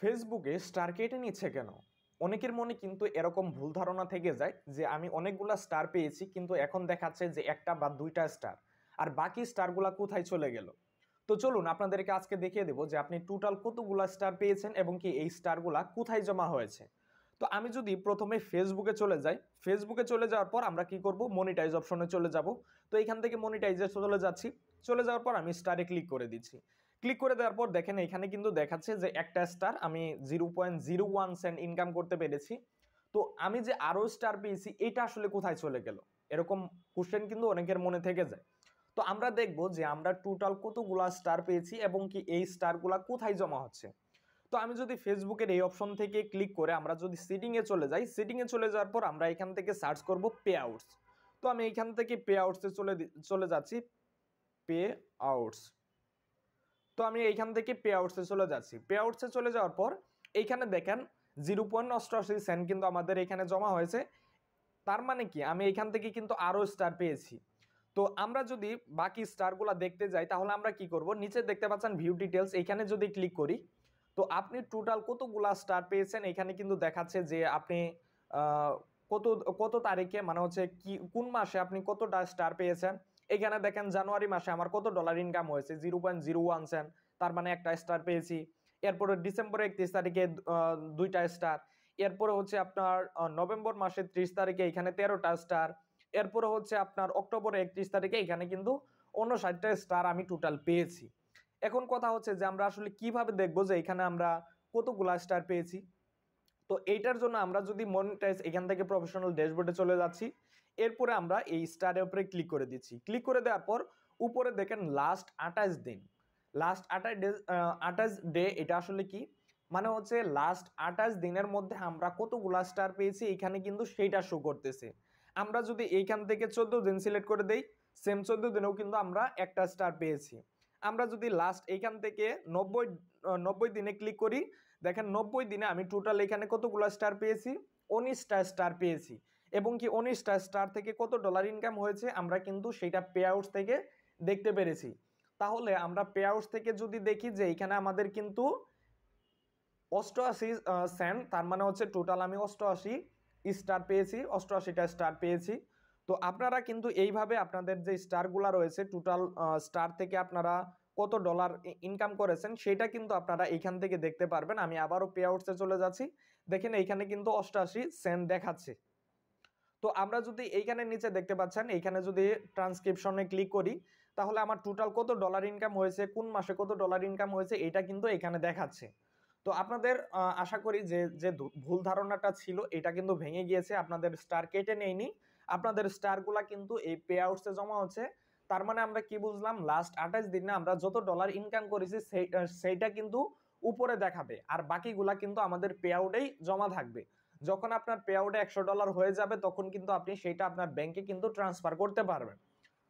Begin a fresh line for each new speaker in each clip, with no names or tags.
ফেসবুকে স্টার কেটে নিচ্ছে কেন? অনেকের মনে কিন্তু এরকম ভুল ধারণা থেকে যায় যে আমি অনেকগুলা স্টার পেয়েছি, কিন্তু এখন দেখাচ্ছে যে একটা বা দুইটা স্টার, আর বাকি স্টারগুলা কোথায় চলে গেল। তো চলুন আপনাদেরকে আজকে দেখিয়ে দেবো যে আপনি টোটাল কতগুলা স্টার পেয়েছেন এবং কি এই স্টারগুলা কোথায় জমা হয়েছে। তো আমি যদি প্রথমে ফেসবুকে চলে যাই, ফেসবুকে চলে যাওয়ার পর আমরা কি করব, মনিটাইজ অপশনে চলে যাব। তো এখান থেকে মনিটাইজে চলে যাচ্ছি। চলে যাওয়ার পর আমি স্টারে ক্লিক করে দিচ্ছি। ক্লিক করে দেওয়ার পর দেখেন এখানে কিন্তু দেখাচ্ছে যে একটা স্টার আমি 0.01 সেন্ট ইনকাম করতে পেরেছি। তো আমি যে আরও স্টার পেয়েছি এটা আসলে কোথায় চলে গেল, এরকম কোশ্চেন কিন্তু অনেকের মনে থেকে যায়। তো আমরা দেখব যে আমরা টোটাল কতগুলা স্টার পেয়েছি এবং কি এই স্টারগুলা কোথায় জমা হচ্ছে। তো আমি যদি ফেসবুকের এই অপশন থেকে ক্লিক করে আমরা যদি সেটিংয়ে চলে যাই, সেটিংয়ে চলে যাওয়ার পর আমরা এখান থেকে সার্চ করব পে আউটস। তো আমি এখান থেকে পে আউটসে চলে যাচ্ছি, পে আউটস। তো আমি এইখান থেকে পে আউটসে চলে যাচ্ছি। পে আউটসে চলে যাওয়ার পর এইখানে দেখেন 0.88 সেন্ট কিন্তু আমাদের এখানে জমা হয়েছে। তার মানে কি আমি এখান থেকে কিন্তু আরও স্টার পেয়েছি। তো আমরা যদি বাকি স্টারগুলো দেখতে যাই তাহলে আমরা কি করব, নিচে দেখতে পাচ্ছেন ভিউ ডিটেলস, এইখানে যদি ক্লিক করি তো আপনি টোটাল কতগুলা স্টার পেয়েছেন এখানে কিন্তু দেখাচ্ছে যে আপনি কত কত তারিখে, মানে হচ্ছে কি কোন মাসে আপনি কতটা স্টার পেয়েছেন। এখানে দেখেন জানুয়ারি মাসে আমার কত ডলার ইনকাম হয়েছে, 0.01 সেন্ট, তার মানে একটা স্টার পেয়েছি। এরপরে ডিসেম্বরের 31 তারিখে দুইটা স্টার। এরপরে হচ্ছে আপনার নভেম্বর মাসের 30 তারিখে এখানে 13টা স্টার। এরপরে হচ্ছে আপনার অক্টোবরের 31 তারিখে এখানে কিন্তু 59টা স্টার আমি টোটাল পেয়েছি। এখন কথা হচ্ছে যে আমরা আসলে কিভাবে দেখবো যে এখানে আমরা কতগুলা স্টার পেয়েছি। তো এইটার জন্য আমরা যদি মনিটাইজ এখান থেকে প্রফেশনাল ড্যাশবোর্ডে চলে যাচ্ছি, এরপরে আমরা এই স্টারের উপরে ক্লিক করে দিচ্ছি। ক্লিক করে দেওয়ার পর উপরে দেখেন লাস্ট 28 দিন, লাস্ট 28 ডে। এটা আসলে কি মানে হচ্ছে লাস্ট 28 দিনের মধ্যে আমরা কতগুলা স্টার পেয়েছি এখানে কিন্তু সেইটা শো করতেছে। আমরা যদি এইখান থেকে 14 দিন সিলেক্ট করে দেই, সেম 14 দিনেও কিন্তু আমরা একটা স্টার পেয়েছি। আমরা যদি লাস্ট এইখান থেকে 90 দিনে ক্লিক করি, দেখেন 90 দিনে আমি টোটাল এখানে কতগুলো স্টার পেয়েছি, 19টা স্টার পেয়েছি। এবং কি 19টা স্টার থেকে কত ডলার ইনকাম হয়েছে আমরা কিন্তু সেটা পে আউটস থেকে দেখতে পেরেছি। তাহলে আমরা পে আউটস থেকে যদি দেখি যে এখানে আমাদের কিন্তু 88 সেন্ট, তার মানে হচ্ছে টোটাল আমি 88 স্টার পেয়েছি, 88টা স্টার পেয়েছি। তো আপনারা কিন্তু এইভাবে আপনাদের যে স্টারগুলো রয়েছে টোটাল স্টার থেকে আপনারা কত ডলার ইনকাম করেছেন সেটা কিন্তু আপনারা এইখান থেকে দেখতে পারবেন। আমি আবারও পে আউটসে চলে যাচ্ছি, দেখেন এইখানে কিন্তু 88 সেন্ট দেখাচ্ছে। তো আমরা যদি এইখানে নিচে দেখতে পাচ্ছেন, এইখানে যদি ট্রান্সক্রিপশনে ক্লিক করি তাহলে আমার টোটাল কত ডলার ইনকাম হয়েছে, কোন মাসে কত ডলার ইনকাম হয়েছে এটা কিন্তু এখানে দেখাচ্ছে। তো আপনাদের আশা করি যে যে ভুল ধারণাটা ছিল এটা কিন্তু ভেঙে গিয়েছে, আপনাদের স্টার কেটে নেয়নি, আপনাদের স্টারগুলা কিন্তু এই পে আউটসে জমা হচ্ছে। তার মানে আমরা কি বুঝলাম, লাস্ট 28 দিনে আমরা যত ডলার ইনকাম করেছি সেইটা কিন্তু উপরে দেখাবে, আর বাকিগুলা কিন্তু আমাদের পে আউটেই জমা থাকবে। যখন আপনার পে আউটে $100 হয়ে যাবে তখন কিন্তু আপনি সেটা আপনার ব্যাংকে কিন্তু ট্রান্সফার করতে পারবেন।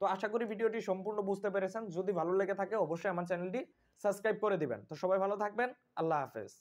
তো আশা করি ভিডিওটি সম্পূর্ণ বুঝতে পেরেছেন। যদি ভালো লেগে থাকে অবশ্যই আমার চ্যানেলটি সাবস্ক্রাইব করে দিবেন। তো সবাই ভালো থাকবেন, আল্লাহ হাফেজ।